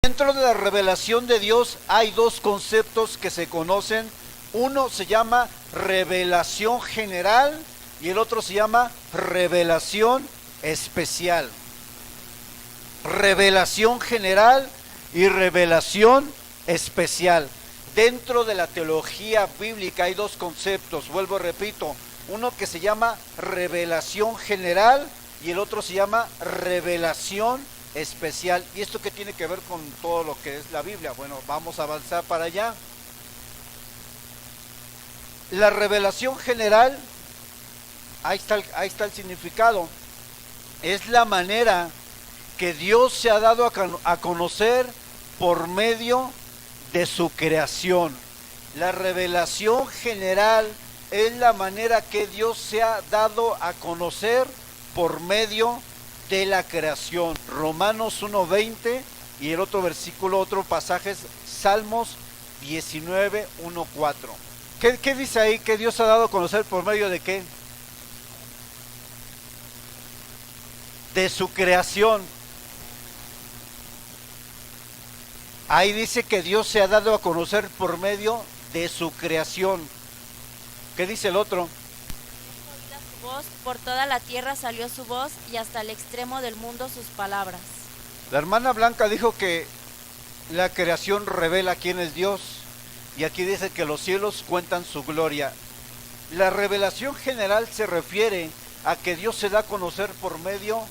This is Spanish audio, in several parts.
Dentro de la revelación de Dios hay dos conceptos que se conocen. Uno se llama revelación general y el otro se llama revelación especial. Revelación general y revelación especial. Dentro de la teología bíblica hay dos conceptos, vuelvo repito, uno que se llama revelación general y el otro se llama revelación especial. ¿Y esto qué tiene que ver con todo lo que es la Biblia? Bueno, vamos a avanzar para allá. La revelación general, ahí está el significado, es la manera que Dios se ha dado a conocer por medio de su creación. La revelación general es la manera que Dios se ha dado a conocer por medio de la creación. Romanos 1:20 y el otro versículo, otro pasaje es Salmos 19:1-4. ¿Qué dice ahí? Que Dios ha dado a conocer por medio de qué? De su creación. Ahí dice que Dios se ha dado a conocer por medio de su creación. ¿Qué dice el otro? Su voz, por toda la tierra salió su voz y hasta el extremo del mundo sus palabras. La hermana Blanca dijo que la creación revela quién es Dios y aquí dice que los cielos cuentan su gloria. La revelación general se refiere a que Dios se da a conocer por medio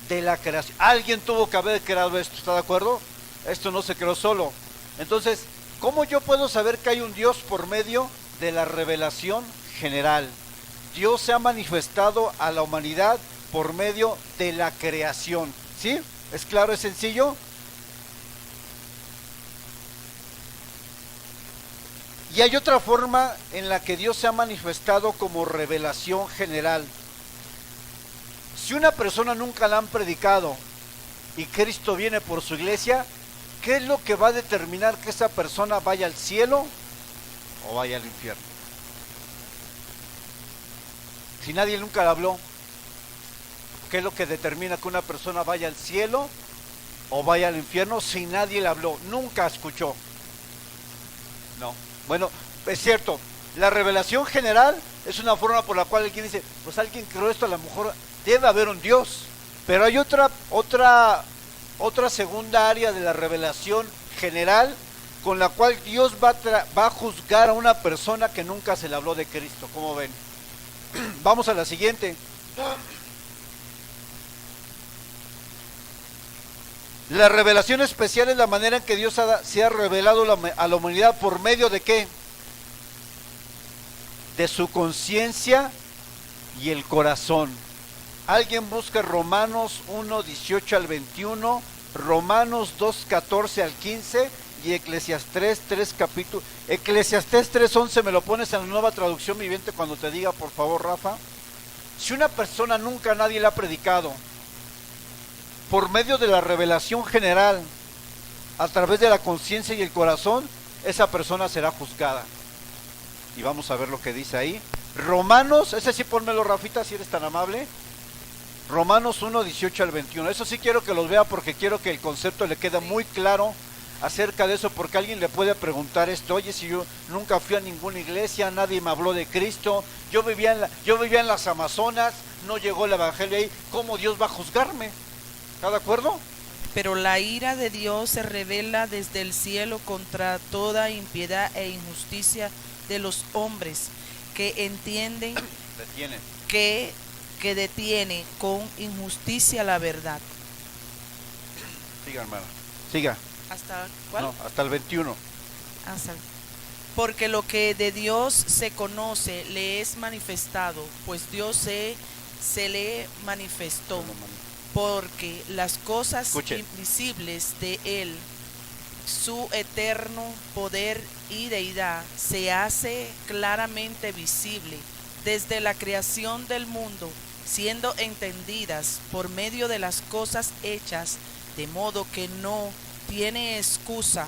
de la creación. Alguien tuvo que haber creado esto, ¿está de acuerdo? Esto no se creó solo. Entonces, ¿cómo yo puedo saber que hay un Dios por medio de la revelación general? Dios se ha manifestado a la humanidad por medio de la creación. ¿Sí? ¿Es claro? ¿Es sencillo? Y hay otra forma en la que Dios se ha manifestado como revelación general. Si una persona nunca la han predicado y Cristo viene por su iglesia, ¿qué es lo que va a determinar que esa persona vaya al cielo o vaya al infierno? Si nadie nunca le habló, ¿qué es lo que determina que una persona vaya al cielo o vaya al infierno si nadie le habló? Nunca escuchó. No. Bueno, es cierto, la revelación general es una forma por la cual alguien dice, pues alguien creó esto, a lo mejor debe haber un Dios. Pero hay otra segunda área de la revelación general con la cual Dios va a juzgar a una persona que nunca se le habló de Cristo. ¿Cómo ven? Vamos a la siguiente. La revelación especial es la manera en que Dios se ha revelado a la humanidad por medio de ¿qué? De su conciencia y el corazón. Alguien busca Romanos 1:18-21, Romanos 2:14-15 y Eclesiastés 3 capítulo. Eclesiastés 3:11 me lo pones en la Nueva Traducción Viviente cuando te diga, por favor, Rafa. Si una persona nunca nadie le ha predicado, por medio de la revelación general, a través de la conciencia y el corazón, esa persona será juzgada. Y vamos a ver lo que dice ahí. Romanos, ese sí ponmelo, Rafita, si eres tan amable. Romanos 1:18-21. Eso sí quiero que los vea porque quiero que el concepto le quede muy claro acerca de eso, porque alguien le puede preguntar esto: oye, si yo nunca fui a ninguna iglesia, nadie me habló de Cristo, yo vivía en las Amazonas, no llegó el evangelio ahí, ¿cómo Dios va a juzgarme? ¿Está de acuerdo? Pero la ira de Dios se revela desde el cielo contra toda impiedad e injusticia de los hombres que entienden que detiene con injusticia la verdad. Siga, hermana. Siga. ¿Hasta cuál? No, hasta el 21. Porque lo que de Dios se conoce le es manifestado, pues Dios se le manifestó. Porque las cosas invisibles de Él, su eterno poder y deidad, se hace claramente visible desde la creación del mundo, siendo entendidas por medio de las cosas hechas, de modo que no tiene excusa,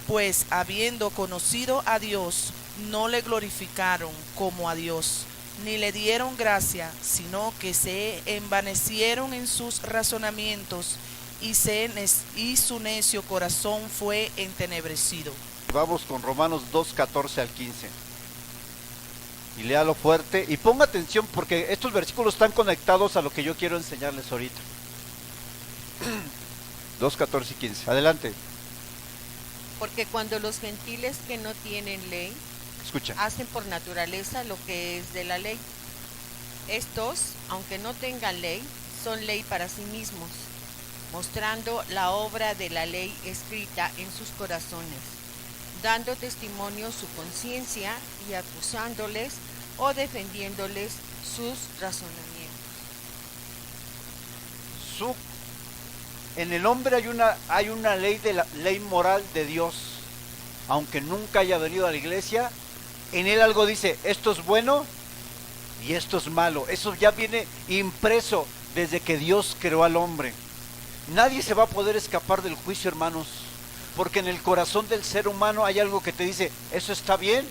pues habiendo conocido a Dios, no le glorificaron como a Dios, ni le dieron gracia, sino que se envanecieron en sus razonamientos, y su necio corazón fue entenebrecido. Vamos con Romanos 2, 14 al 15. Y léalo fuerte y ponga atención porque estos versículos están conectados a lo que yo quiero enseñarles ahorita. 2, 14 y 15. Adelante. Porque cuando los gentiles que no tienen ley Escucha. hacen por naturaleza lo que es de la ley, estos, aunque no tengan ley, son ley para sí mismos, mostrando la obra de la ley escrita en sus corazones, dando testimonio su conciencia y acusándoles o defendiéndoles sus razonamientos. En el hombre hay una ley de la ley moral de Dios, aunque nunca haya venido a la iglesia. En él algo dice, esto es bueno y esto es malo. Eso ya viene impreso desde que Dios creó al hombre. Nadie se va a poder escapar del juicio, hermanos, porque en el corazón del ser humano hay algo que te dice, eso está bien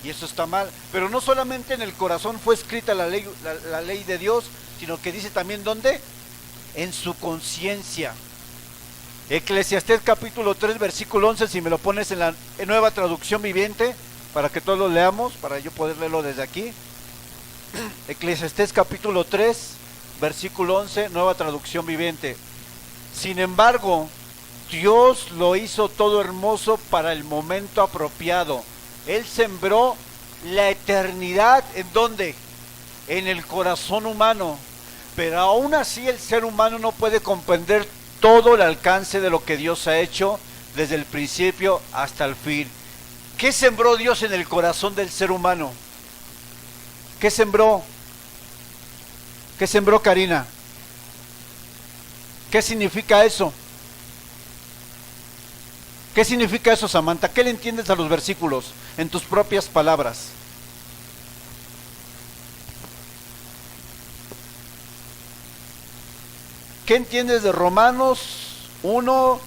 y eso está mal. Pero no solamente en el corazón fue escrita la ley de Dios, sino que dice también ¿dónde? En su conciencia. Eclesiastés capítulo 3 versículo 11, si me lo pones en la nueva traducción viviente, para que todos lo leamos, para yo poder leerlo desde aquí. Eclesiastés capítulo 3 versículo 11, nueva traducción viviente. Sin embargo, Dios lo hizo todo hermoso para el momento apropiado. Él sembró la eternidad, ¿en dónde? En el corazón humano. Pero aún así el ser humano no puede comprender todo el alcance de lo que Dios ha hecho desde el principio hasta el fin. ¿Qué sembró Dios en el corazón del ser humano? ¿Qué sembró? ¿Qué sembró, Karina? ¿Qué significa eso? ¿Qué significa eso, Samantha? ¿Qué le entiendes a los versículos en tus propias palabras? ¿Qué entiendes de Romanos 1,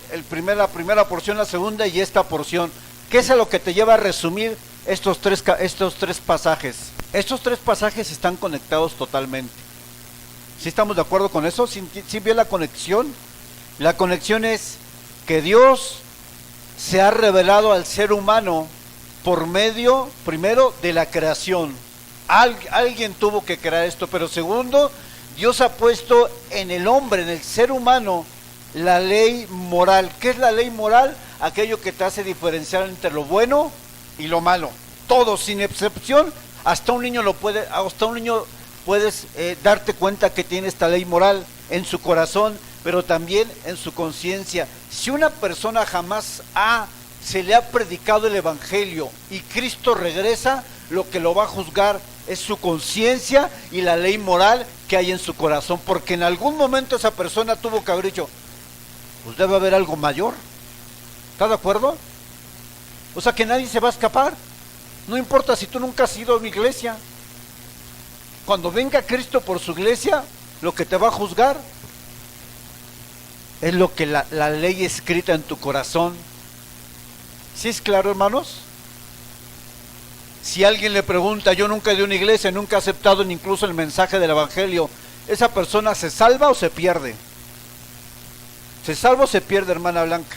la primera porción, la segunda y esta porción? ¿Qué es a lo que te lleva a resumir estos tres pasajes? Estos tres pasajes están conectados totalmente. ¿Sí estamos de acuerdo con eso? ¿Sí ve la conexión? La conexión es que Dios se ha revelado al ser humano por medio, primero, de la creación. Alguien tuvo que crear esto, pero segundo, Dios ha puesto en el hombre, en el ser humano, la ley moral. ¿Qué es la ley moral? Aquello que te hace diferenciar entre lo bueno y lo malo. Todo, sin excepción. Hasta un niño puedes darte cuenta que tiene esta ley moral en su corazón, pero también en su conciencia. Si una persona jamás se le ha predicado el evangelio y Cristo regresa, lo que lo va a juzgar es su conciencia y la ley moral que hay en su corazón, porque en algún momento esa persona tuvo que haber dicho, pues debe haber algo mayor. ¿Estás de acuerdo? O sea que nadie se va a escapar. No importa si tú nunca has ido a una iglesia. Cuando venga Cristo por su iglesia, lo que te va a juzgar es lo que la ley escrita en tu corazón. ¿Sí es claro, hermanos? Si alguien le pregunta, yo nunca he ido a una iglesia, nunca he aceptado ni incluso el mensaje del evangelio, ¿esa persona se salva o se pierde? ¿Se salva o se pierde, hermana Blanca?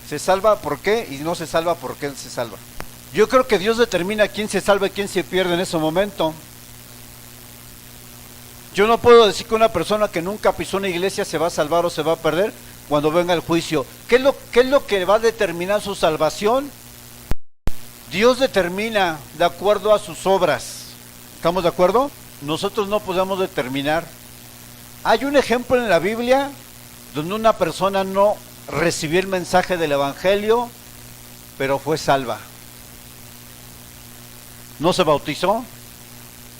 ¿Se salva por qué? Y no se salva por qué se salva. Yo creo que Dios determina quién se salva y quién se pierde en ese momento. Yo no puedo decir que una persona que nunca pisó una iglesia se va a salvar o se va a perder cuando venga el juicio. ¿Qué es lo que va a determinar su salvación? Dios determina de acuerdo a sus obras. ¿Estamos de acuerdo? Nosotros no podemos determinar. Hay un ejemplo en la Biblia donde una persona no recibió el mensaje del evangelio, pero fue salva. No se bautizó,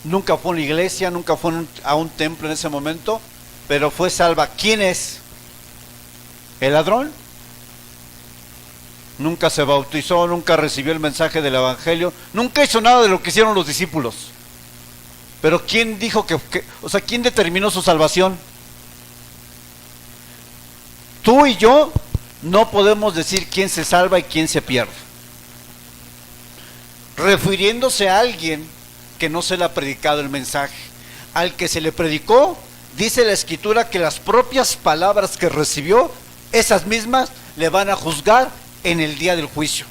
nunca fue a una iglesia, nunca fue a un templo en ese momento, pero fue salva. ¿Quién es? ¿El ladrón? Nunca se bautizó, nunca recibió el mensaje del evangelio, nunca hizo nada de lo que hicieron los discípulos. Pero ¿quién dijo quién determinó su salvación? Tú y yo no podemos decir quién se salva y quién se pierde, refiriéndose a alguien que no se le ha predicado el mensaje. Al que se le predicó, dice la Escritura que las propias palabras que recibió, esas mismas le van a juzgar en el día del juicio.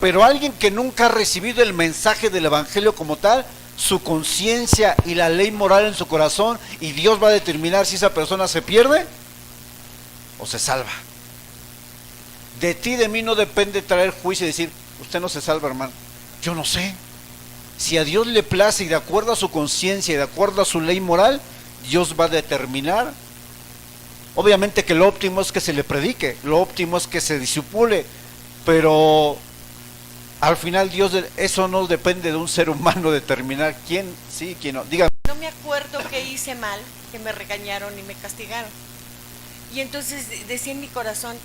Pero alguien que nunca ha recibido el mensaje del Evangelio como tal, su conciencia y la ley moral en su corazón, y Dios va a determinar si esa persona se pierde o se salva. De ti, de mí no depende traer juicio y decir, usted no se salva, hermano. Yo no sé. Si a Dios le place y de acuerdo a su conciencia y de acuerdo a su ley moral, Dios va a determinar. Obviamente que lo óptimo es que se le predique, lo óptimo es que se disipule, pero al final Dios, eso no depende de un ser humano determinar quién sí, quién no. Dígame. No me acuerdo que hice mal, que me regañaron y me castigaron. Y entonces decía en mi corazón,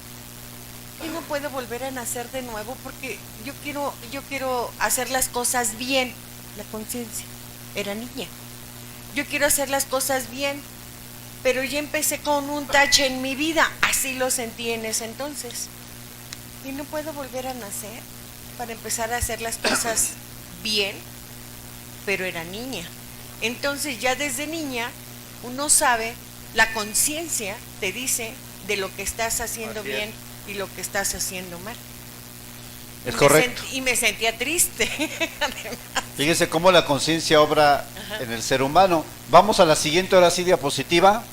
yo no puedo volver a nacer de nuevo porque yo quiero hacer las cosas bien. La conciencia, era niña. Yo quiero hacer las cosas bien, pero ya empecé con un tache en mi vida. Así lo sentí en ese entonces. Y no puedo volver a nacer para empezar a hacer las cosas bien, pero era niña. Entonces ya desde niña uno sabe, la conciencia te dice de lo que estás haciendo bien y lo que estás haciendo mal. Es correcto. Y me sentía triste. Fíjense cómo la conciencia obra en el ser humano. Vamos a la siguiente, ahora sí, diapositiva,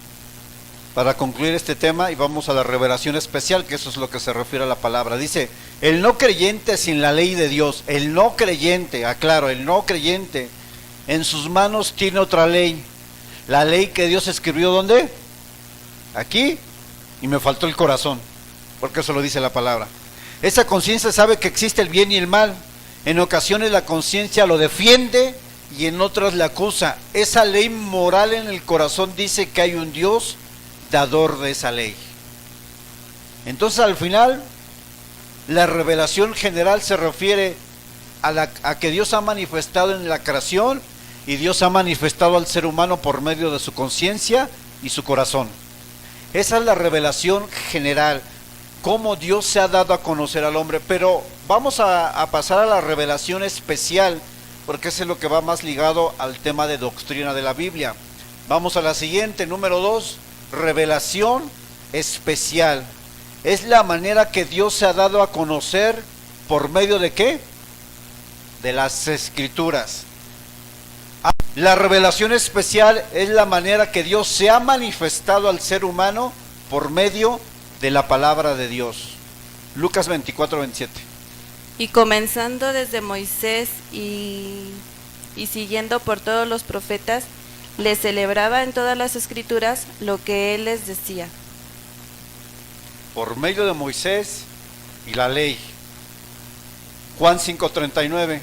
para concluir este tema, y vamos a la revelación especial, que eso es lo que se refiere a la palabra. Dice, el no creyente sin la ley de Dios, el no creyente, aclaro, el no creyente, en sus manos tiene otra ley. La ley que Dios escribió, ¿dónde? Aquí, y me faltó el corazón, porque eso lo dice la palabra. Esa conciencia sabe que existe el bien y el mal. En ocasiones la conciencia lo defiende y en otras la acusa. Esa ley moral en el corazón dice que hay un Dios dador de esa ley. Entonces al final la revelación general se refiere a que Dios ha manifestado en la creación, y Dios ha manifestado al ser humano por medio de su conciencia y su corazón. Esa es la revelación general, cómo Dios se ha dado a conocer al hombre. Pero vamos a pasar a la revelación especial, porque ese es lo que va más ligado al tema de doctrina de la Biblia. Vamos a la siguiente, número 2, revelación especial. Es la manera que Dios se ha dado a conocer, ¿por medio de qué? De las Escrituras. La revelación especial es la manera que Dios se ha manifestado al ser humano por medio de la palabra de Dios. Lucas 24:27. Y comenzando desde Moisés y siguiendo por todos los profetas, les celebraba en todas las Escrituras lo que él les decía. Por medio de Moisés y la ley. Juan 5:39.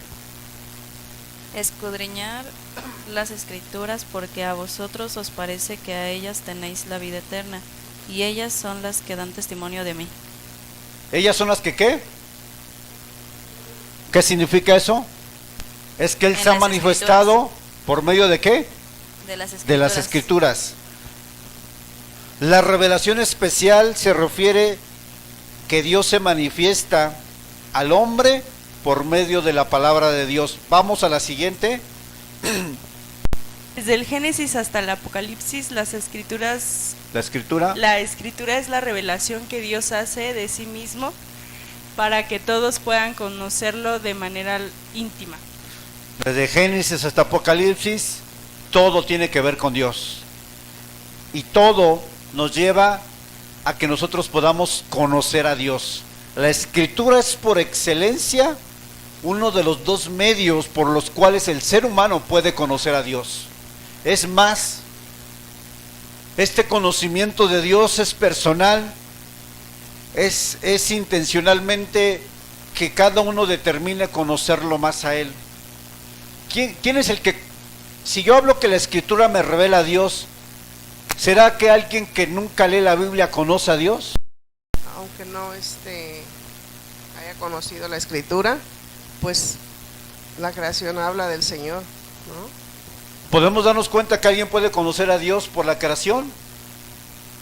Escudriñar las Escrituras, porque a vosotros os parece que a ellas tenéis la vida eterna, y ellas son las que dan testimonio de mí. ¿Ellas son las que qué? ¿Qué significa eso? Es que Él se ha manifestado por medio de qué? De las Escrituras. De las Escrituras. La revelación especial se refiere que Dios se manifiesta al hombre por medio de la palabra de Dios. Vamos a la siguiente. Desde el Génesis hasta el Apocalipsis, las Escrituras... La Escritura. La Escritura es la revelación que Dios hace de sí mismo para que todos puedan conocerlo de manera íntima. Desde Génesis hasta Apocalipsis, todo tiene que ver con Dios. Y todo nos lleva a que nosotros podamos conocer a Dios. La Escritura es por excelencia uno de los dos medios por los cuales el ser humano puede conocer a Dios. Es más, este conocimiento de Dios es personal, es intencionalmente que cada uno determine conocerlo más a Él. ¿Quién es el que, si yo hablo que la Escritura me revela a Dios, ¿será que alguien que nunca lee la Biblia conoce a Dios? Aunque no haya conocido la Escritura, pues la creación habla del Señor, ¿no? Podemos darnos cuenta que alguien puede conocer a Dios por la creación,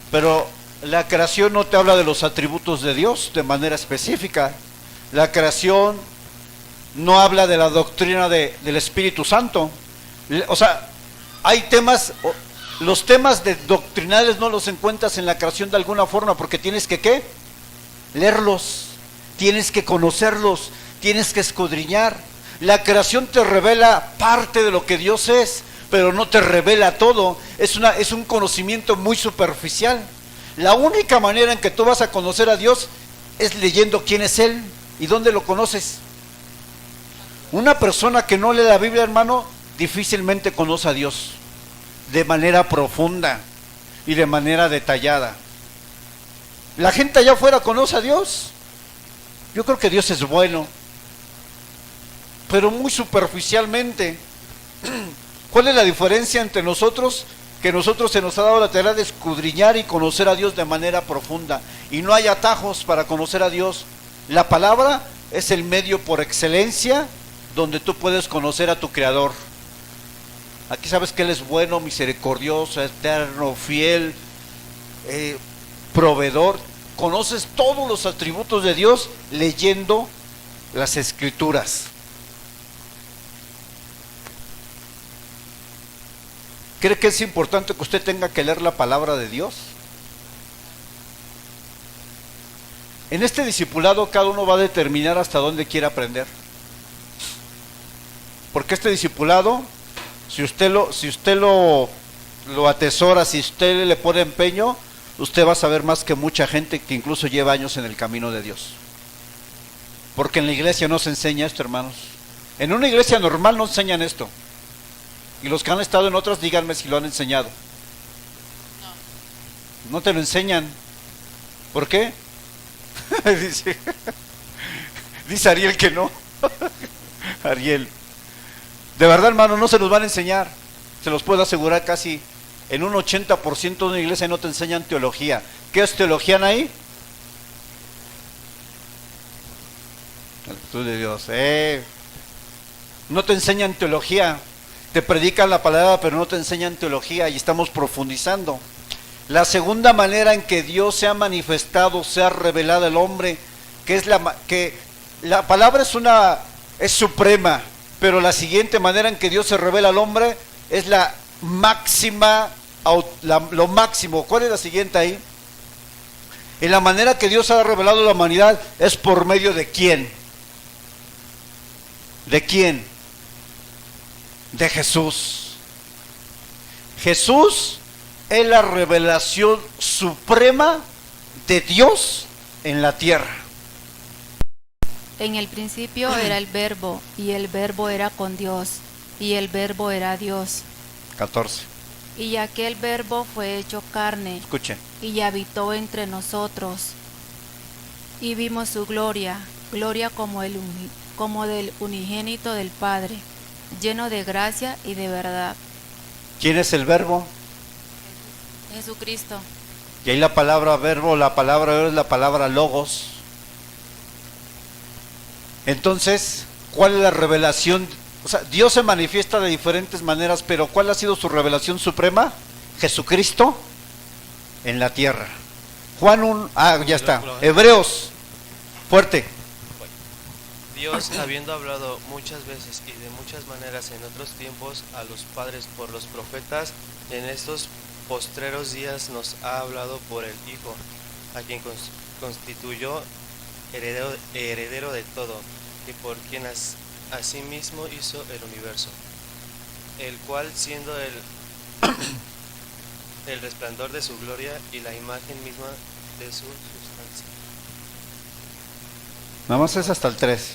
pero la creación no te habla de los atributos de Dios de manera específica. La creación no habla de la doctrina del Espíritu Santo. O sea, hay temas Los temas doctrinales no los encuentras en la creación de alguna forma, porque tienes que ¿qué? Leerlos, tienes que conocerlos, tienes que escudriñar. La creación te revela parte de lo que Dios es, pero no te revela todo. Es un conocimiento muy superficial. La única manera en que tú vas a conocer a Dios es leyendo quién es Él y dónde lo conoces. Una persona que no lee la Biblia, hermano, difícilmente conoce a Dios de manera profunda y de manera detallada. La gente allá afuera conoce a Dios. Yo creo que Dios es bueno, pero muy superficialmente. ¿Cuál es la diferencia entre nosotros? Que nosotros se nos ha dado la tarea de escudriñar y conocer a Dios de manera profunda, y no hay atajos para conocer a Dios. La palabra es el medio por excelencia donde tú puedes conocer a tu Creador. Aquí sabes que Él es bueno, misericordioso, eterno, fiel, proveedor. Conoces todos los atributos de Dios leyendo las Escrituras. ¿Cree que es importante que usted tenga que leer la palabra de Dios? En este discipulado cada uno va a determinar hasta dónde quiere aprender. Porque este discipulado, si usted lo atesora, si usted le pone empeño, usted va a saber más que mucha gente que incluso lleva años en el camino de Dios. Porque en la iglesia no se enseña esto, hermanos. En una iglesia normal no enseñan esto. Y los que han estado en otras, díganme si lo han enseñado. No te lo enseñan. ¿Por qué? Dice Ariel que no. Ariel. De verdad, hermano, no se los van a enseñar. Se los puedo asegurar casi en un 80% de una iglesia no te enseñan teología. ¿Qué es teología ahí? Tú de Dios, no te enseñan teología. Te predican la palabra, pero no te enseñan teología, y estamos profundizando. La segunda manera en que Dios se ha manifestado, se ha revelado al hombre, que la palabra es suprema, pero la siguiente manera en que Dios se revela al hombre es la máxima, lo máximo. ¿Cuál es la siguiente ahí? En la manera que Dios ha revelado a la humanidad es por medio de ¿quién? ¿De quién? De Jesús. Jesús es la revelación suprema de Dios en la tierra. En el principio era el Verbo, y el Verbo era con Dios, y el Verbo era Dios. 14. Y aquel Verbo fue hecho carne. Escuchen. Y habitó entre nosotros. Y vimos su gloria, gloria como del unigénito del Padre, lleno de gracia y de verdad. ¿Quién es el Verbo? Jesucristo. Y ahí la palabra verbo, la palabra es la palabra logos. Entonces, ¿cuál es la revelación? O sea, Dios se manifiesta de diferentes maneras, pero ¿cuál ha sido su revelación suprema? Jesucristo en la tierra. Ya está. Hebreos, fuerte. Dios, habiendo hablado muchas veces y de muchas maneras en otros tiempos a los padres por los profetas, en estos postreros días nos ha hablado por el Hijo, a quien constituyó heredero de todo, y por quien asimismo hizo el universo, el cual siendo el resplandor de su gloria y la imagen misma de su sustancia. Nada más es hasta el 3. Sí.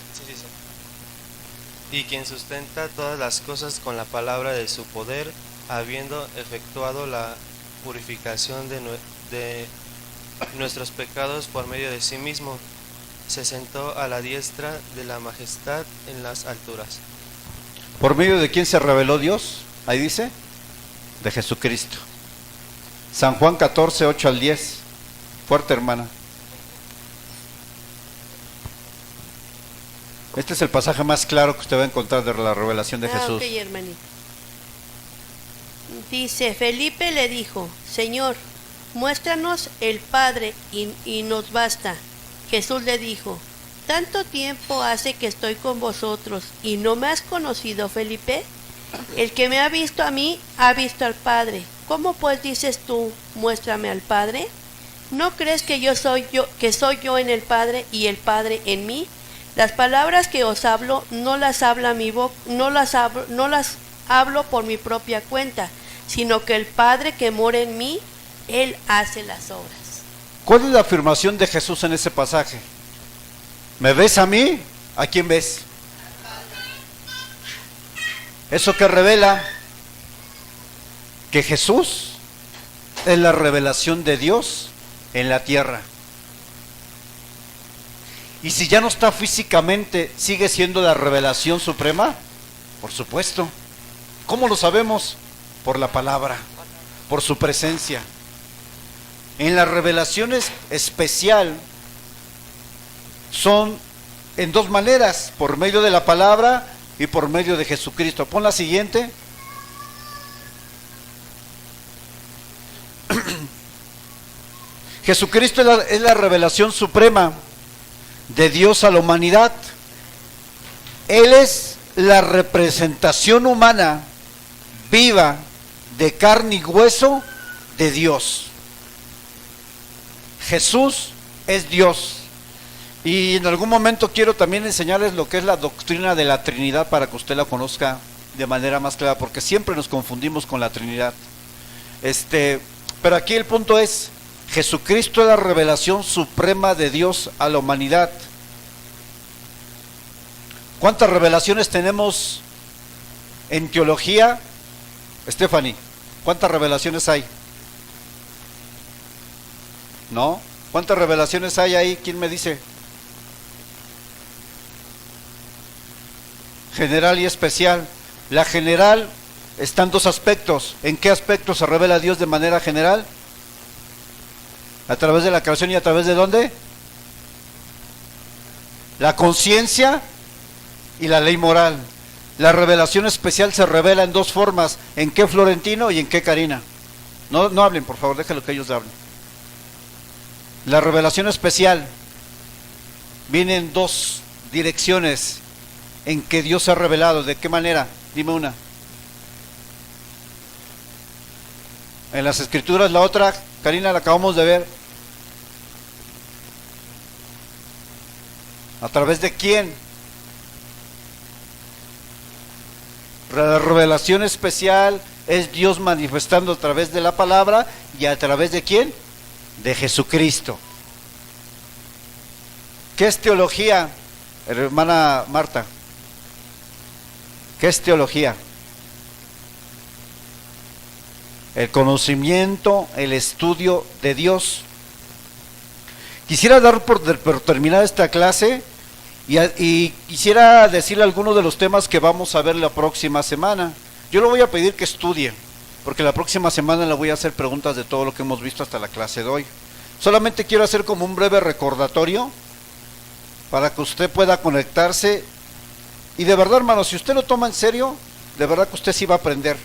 Y quien sustenta todas las cosas con la palabra de su poder, habiendo efectuado la purificación de nuestros pecados por medio de sí mismo, se sentó a la diestra de la majestad en las alturas. ¿Por medio de quién se reveló Dios? Ahí dice, de Jesucristo. San Juan 14, 8 al 10. Fuerte, hermana. Este es el pasaje más claro que usted va a encontrar de la revelación de Jesús. Ok, hermanito. Dice, Felipe le dijo, Señor, muéstranos el Padre y nos basta. Jesús le dijo, ¿tanto tiempo hace que estoy con vosotros y no me has conocido, Felipe? El que me ha visto a mí, ha visto al Padre. ¿Cómo pues dices tú, muéstrame al Padre? ¿No crees que soy yo en el Padre y el Padre en mí? Las palabras que os hablo no las habla mi boca, no las hablo por mi propia cuenta, sino que el Padre que mora en mí, Él hace las obras. ¿Cuál es la afirmación de Jesús en ese pasaje? ¿Me ves a mí? ¿A quién ves? Eso que revela que Jesús es la revelación de Dios en la tierra. Y si ya no está físicamente, ¿sigue siendo la revelación suprema? Por supuesto. ¿Cómo lo sabemos? Por la palabra, por su presencia. En las revelaciones especial son en dos maneras, por medio de la palabra y por medio de Jesucristo. Pon la siguiente. Jesucristo es la revelación suprema de Dios a la humanidad. Él es la representación humana viva de carne y hueso de Dios. Jesús es Dios. Y en algún momento quiero también enseñarles lo que es la doctrina de la Trinidad para que usted la conozca de manera más clara, porque siempre nos confundimos con la Trinidad. Pero aquí el punto es, Jesucristo es la revelación suprema de Dios a la humanidad. ¿Cuántas revelaciones tenemos en teología? Stephanie, ¿cuántas revelaciones hay? ¿No? ¿Cuántas revelaciones hay ahí? ¿Quién me dice? General y especial. La general está en dos aspectos. ¿En qué aspecto se revela Dios de manera general? A través de la creación. ¿Y a través de dónde? La conciencia y la ley moral. La revelación especial se revela en dos formas. ¿En qué, Florentino, y en qué, Karina? No hablen, por favor, déjenlo que ellos hablen. La revelación especial viene en dos direcciones en que Dios se ha revelado. ¿De qué manera? Dime una. En las Escrituras. La otra, Karina, la acabamos de ver. ¿A través de quién? La revelación especial es Dios manifestando a través de la palabra. ¿Y a través de quién? De Jesucristo. ¿Qué es teología, hermana Marta? ¿Qué es teología? El conocimiento, el estudio de Dios. Quisiera dar por terminar esta clase y quisiera decirle algunos de los temas que vamos a ver la próxima semana. Yo le voy a pedir que estudie, porque la próxima semana le voy a hacer preguntas de todo lo que hemos visto hasta la clase de hoy. Solamente quiero hacer como un breve recordatorio para que usted pueda conectarse. Y de verdad, hermano, si usted lo toma en serio, de verdad que usted sí va a aprender.